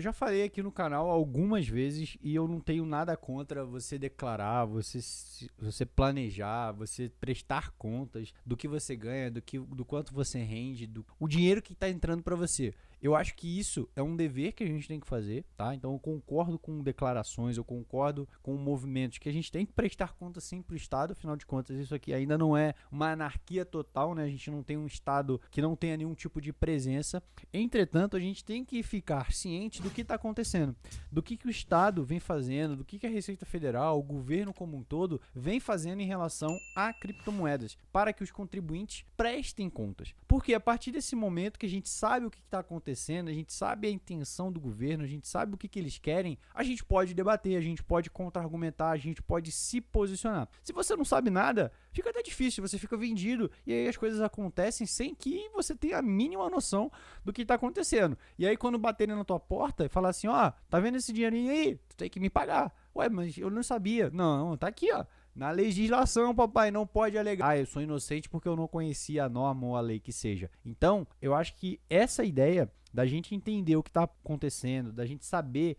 eu já falei aqui no canal algumas vezes e eu não tenho nada contra você declarar, você planejar, você prestar contas do que você ganha, do quanto você rende, o dinheiro que está entrando para você. Eu acho que isso é um dever que a gente tem que fazer, tá? Então eu concordo com declarações, eu concordo com movimentos que a gente tem que prestar conta sim para o Estado, afinal de contas isso aqui ainda não é uma anarquia total, né? A gente não tem um Estado que não tenha nenhum tipo de presença. Entretanto, a gente tem que ficar ciente do que está acontecendo, do que o Estado vem fazendo, do que a Receita Federal, o governo como um todo, vem fazendo em relação a criptomoedas, para que os contribuintes prestem contas. Porque a partir desse momento que a gente sabe o que está acontecendo, a gente sabe a intenção do governo, a gente sabe o que eles querem, a gente pode debater, a gente pode contra-argumentar, a gente pode se posicionar. Se você não sabe nada, fica até difícil, você fica vendido e aí as coisas acontecem sem que você tenha a mínima noção do que está acontecendo. E aí quando baterem na tua porta e falar assim, ó, tá vendo esse dinheirinho aí? Tu tem que me pagar. Ué, mas eu não sabia. Não, tá aqui, ó. Na legislação, papai, não pode alegar. Ah, eu sou inocente porque eu não conhecia a norma ou a lei que seja. Então, eu acho que essa ideia da gente entender o que está acontecendo, da gente saber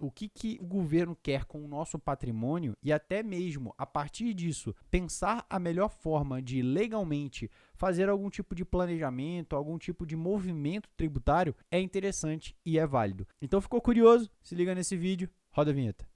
o que o governo quer com o nosso patrimônio e até mesmo, a partir disso, pensar a melhor forma de legalmente fazer algum tipo de planejamento, algum tipo de movimento tributário, é interessante e é válido. Então, ficou curioso? Se liga nesse vídeo, roda a vinheta.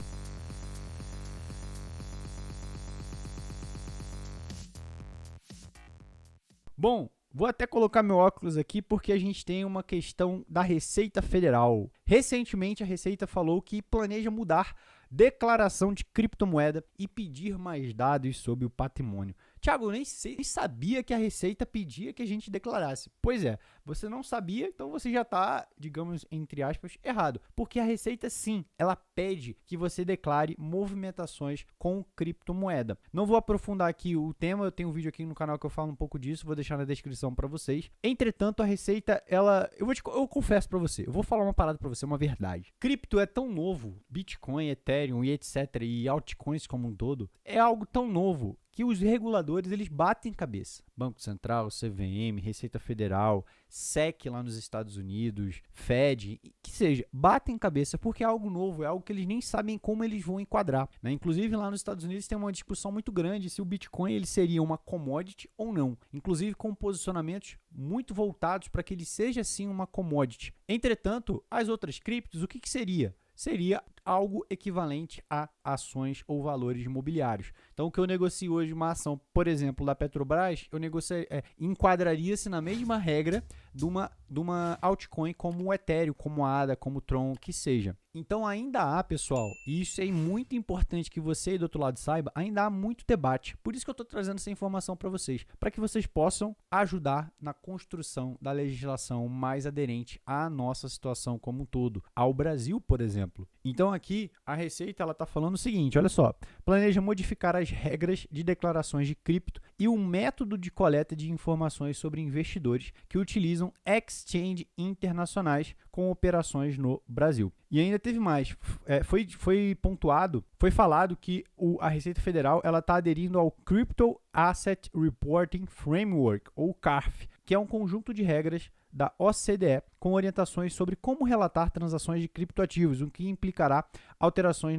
Bom, vou até colocar meu óculos aqui porque a gente tem uma questão da Receita Federal. Recentemente, a Receita falou que planeja mudar declaração de criptomoeda e pedir mais dados sobre o patrimônio. Tiago, eu nem sabia que a Receita pedia que a gente declarasse. Pois é, você não sabia, então você já está, digamos, entre aspas, errado. Porque a Receita, sim, ela pede que você declare movimentações com criptomoeda. Não vou aprofundar aqui o tema, eu tenho um vídeo aqui no canal que eu falo um pouco disso, vou deixar na descrição para vocês. Entretanto, a Receita, eu confesso para você, eu vou falar uma parada para você, uma verdade. Cripto é tão novo, Bitcoin, Ethereum e etc, e altcoins como um todo, é algo tão novo que os reguladores eles batem cabeça. Banco Central, CVM, Receita Federal, SEC lá nos Estados Unidos, Fed, que seja, batem cabeça porque é algo novo, é algo que eles nem sabem como eles vão enquadrar, né? Inclusive lá nos Estados Unidos tem uma discussão muito grande se o Bitcoin ele seria uma commodity ou não, inclusive com posicionamentos muito voltados para que ele seja sim uma commodity. Entretanto, as outras criptos, o que seria? Seria algo equivalente a ações ou valores imobiliários. Então, o que eu negocio hoje uma ação, por exemplo, da Petrobras, eu enquadraria-se na mesma regra de uma altcoin como o Ethereum, como a ADA, como o Tron, que seja. Então, ainda há, pessoal, e isso é muito importante que você aí do outro lado saiba, ainda há muito debate. Por isso que eu estou trazendo essa informação para vocês, para que vocês possam ajudar na construção da legislação mais aderente à nossa situação como um todo, ao Brasil, por exemplo. Então, aqui, a Receita ela está falando o seguinte, olha só, planeja modificar as regras de declarações de cripto e o método de coleta de informações sobre investidores que utilizam exchange internacionais com operações no Brasil. E ainda teve mais, foi falado que a Receita Federal está aderindo ao Crypto Asset Reporting Framework, ou CARF, que é um conjunto de regras da OCDE com orientações sobre como relatar transações de criptoativos, o que implicará alterações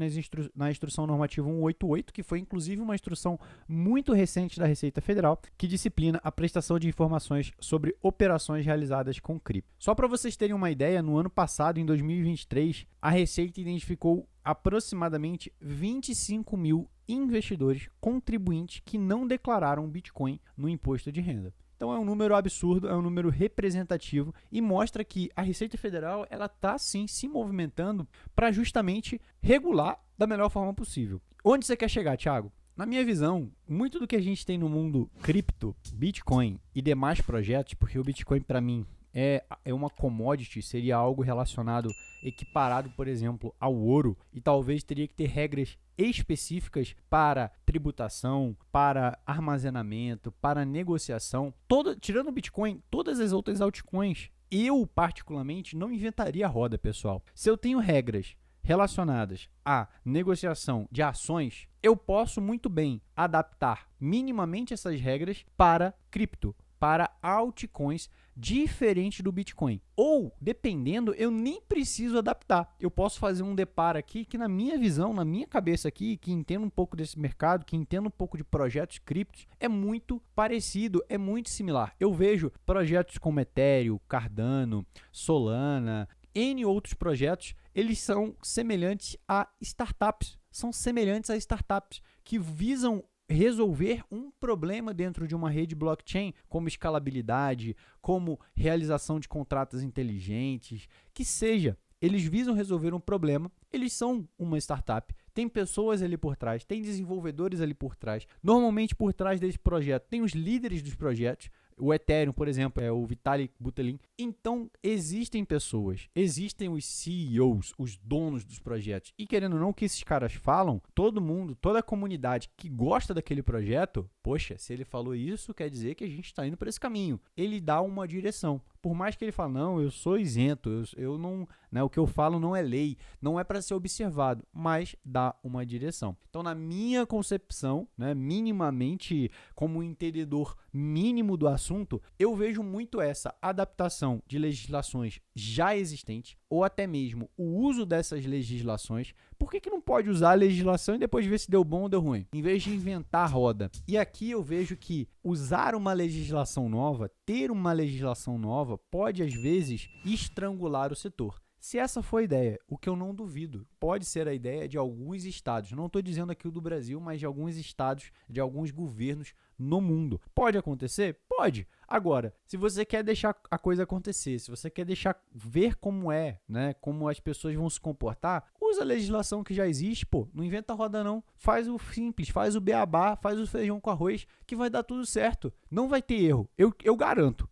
na Instrução Normativa 188, que foi inclusive uma instrução muito recente da Receita Federal, que disciplina a prestação de informações sobre operações realizadas com cripto. Só para vocês terem uma ideia, no ano passado, em 2023, a Receita identificou aproximadamente 25 mil investidores contribuintes que não declararam Bitcoin no imposto de renda. Então é um número absurdo, é um número representativo e mostra que a Receita Federal ela está sim se movimentando para justamente regular da melhor forma possível. Onde você quer chegar, Thiago? Na minha visão, muito do que a gente tem no mundo cripto, Bitcoin e demais projetos, porque o Bitcoin para mim é uma commodity, seria algo relacionado, equiparado, por exemplo, ao ouro, e talvez teria que ter regras específicas para tributação, para armazenamento, para negociação. Tirando o Bitcoin, todas as outras altcoins, eu particularmente não inventaria a roda, pessoal. Se eu tenho regras relacionadas à negociação de ações, eu posso muito bem adaptar minimamente essas regras para cripto, para altcoins diferente do Bitcoin. Ou, dependendo, eu nem preciso adaptar. Eu posso fazer um deparo aqui que, na minha visão, na minha cabeça aqui, que entendo um pouco desse mercado, que entendo um pouco de projetos criptos, é muito parecido, é muito similar. Eu vejo projetos como Ethereum, Cardano, Solana, N outros projetos, eles são semelhantes a startups. São semelhantes a startups que visam resolver um problema dentro de uma rede blockchain, como escalabilidade, como realização de contratos inteligentes, que seja. Eles visam resolver um problema, eles são uma startup, tem pessoas ali por trás, tem desenvolvedores ali por trás. Normalmente por trás desse projeto tem os líderes dos projetos. O Ethereum, por exemplo, é o Vitalik Buterin. Então, existem pessoas, existem os CEOs, os donos dos projetos. E querendo ou não, o que esses caras falam, todo mundo, toda a comunidade que gosta daquele projeto, poxa, se ele falou isso, quer dizer que a gente está indo para esse caminho. Ele dá uma direção. Por mais que ele fale, não, eu sou isento, eu não, né, o que eu falo não é lei, não é para ser observado, mas dá uma direção. Então, na minha concepção, né, minimamente, como um entendedor mínimo do assunto, eu vejo muito essa adaptação de legislações já existentes, ou até mesmo o uso dessas legislações. Por que não pode usar a legislação e depois ver se deu bom ou deu ruim? Em vez de inventar a roda. E aqui eu vejo que usar uma legislação nova, ter uma legislação nova, pode às vezes estrangular o setor. Se essa for a ideia, o que eu não duvido, pode ser a ideia de alguns estados. Não estou dizendo aqui o do Brasil, mas de alguns estados, de alguns governos no mundo. Pode acontecer? Pode. Agora, se você quer deixar a coisa acontecer, se você quer deixar ver como é, né, como as pessoas vão se comportar, usa a legislação que já existe, pô. Não inventa a roda não. Faz o simples, faz o beabá, faz o feijão com arroz, que vai dar tudo certo. Não vai ter erro. Eu garanto.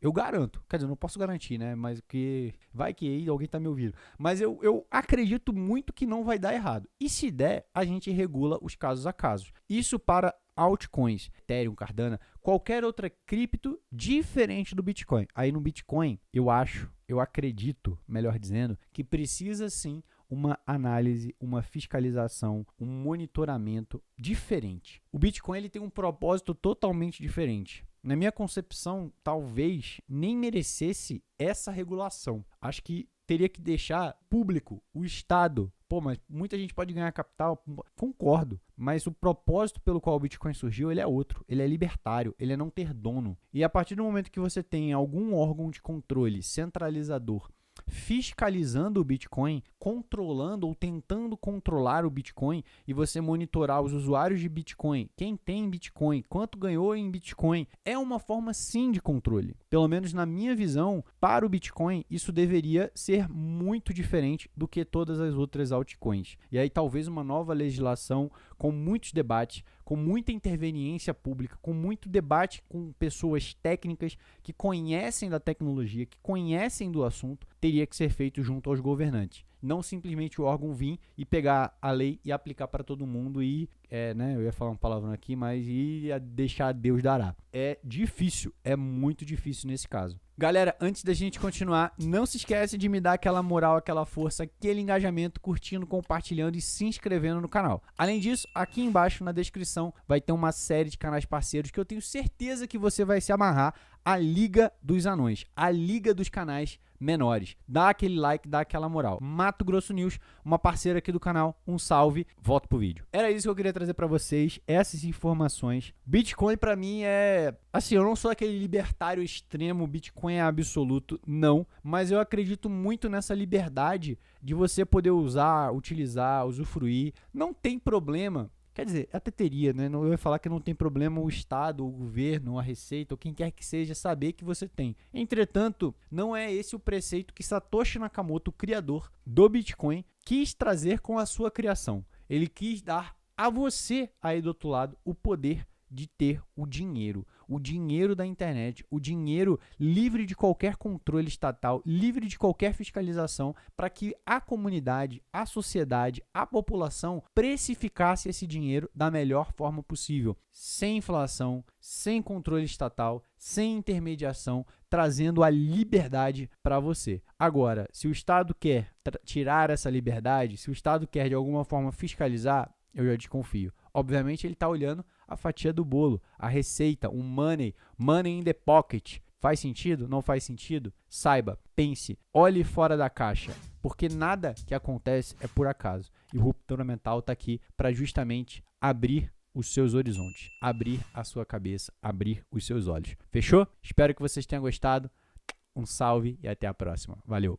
Quer dizer, não posso garantir, né, mas que vai que aí alguém tá me ouvindo. Mas eu acredito muito que não vai dar errado. E se der, a gente regula os casos a casos. Isso para altcoins, Ethereum, Cardano, qualquer outra cripto diferente do Bitcoin. Aí no Bitcoin, eu acredito, melhor dizendo, que precisa sim uma análise, uma fiscalização, um monitoramento diferente. O Bitcoin ele tem um propósito totalmente diferente. Na minha concepção, talvez nem merecesse essa regulação. Acho que teria que deixar público, o Estado. Pô, mas muita gente pode ganhar capital, concordo, mas o propósito pelo qual o Bitcoin surgiu, ele é outro, ele é libertário, ele é não ter dono. E a partir do momento que você tem algum órgão de controle centralizador fiscalizando o Bitcoin, controlando ou tentando controlar o Bitcoin e você monitorar os usuários de Bitcoin, quem tem Bitcoin, quanto ganhou em Bitcoin, é uma forma sim de controle. Pelo menos na minha visão, para o Bitcoin, isso deveria ser muito diferente do que todas as outras altcoins. E aí talvez uma nova legislação com muitos debates, com muita interveniência pública, com muito debate com pessoas técnicas que conhecem da tecnologia, que conhecem do assunto, teria que ser feito junto aos governantes. Não simplesmente o órgão vir e pegar a lei e aplicar para todo mundo e, eu ia falar uma palavra aqui, mas deixar Deus dará. É difícil, é muito difícil nesse caso. Galera, antes da gente continuar, não se esquece de me dar aquela moral, aquela força, aquele engajamento, curtindo, compartilhando e se inscrevendo no canal. Além disso, aqui embaixo na descrição vai ter uma série de canais parceiros que eu tenho certeza que você vai se amarrar. A Liga dos Anões, a Liga dos Canais Menores. Dá aquele like, dá aquela moral. Mato Grosso News, uma parceira aqui do canal, um salve, volto pro vídeo. Era isso que eu queria trazer para vocês, essas informações. Bitcoin para mim é... Assim, eu não sou aquele libertário extremo, Bitcoin é absoluto, não. Mas eu acredito muito nessa liberdade de você poder usar, utilizar, usufruir. Não tem problema. Quer dizer, até teria, né? Eu ia falar que não tem problema o Estado, o governo, a Receita, ou quem quer que seja, saber que você tem. Entretanto, não é esse o preceito que Satoshi Nakamoto, o criador do Bitcoin, quis trazer com a sua criação. Ele quis dar a você, aí do outro lado, o poder de ter o dinheiro da internet, o dinheiro livre de qualquer controle estatal, livre de qualquer fiscalização, para que a comunidade, a sociedade, a população precificasse esse dinheiro da melhor forma possível, sem inflação, sem controle estatal, sem intermediação, trazendo a liberdade para você. Agora, se o Estado quer tirar essa liberdade, se o Estado quer de alguma forma fiscalizar, eu já desconfio. Obviamente ele está olhando a fatia do bolo, a receita, um money in the pocket. Faz sentido? Não faz sentido? Saiba, pense, olhe fora da caixa, porque nada que acontece é por acaso. E o Ruptura Mental está aqui para justamente abrir os seus horizontes, abrir a sua cabeça, abrir os seus olhos. Fechou? Espero que vocês tenham gostado. Um salve e até a próxima. Valeu!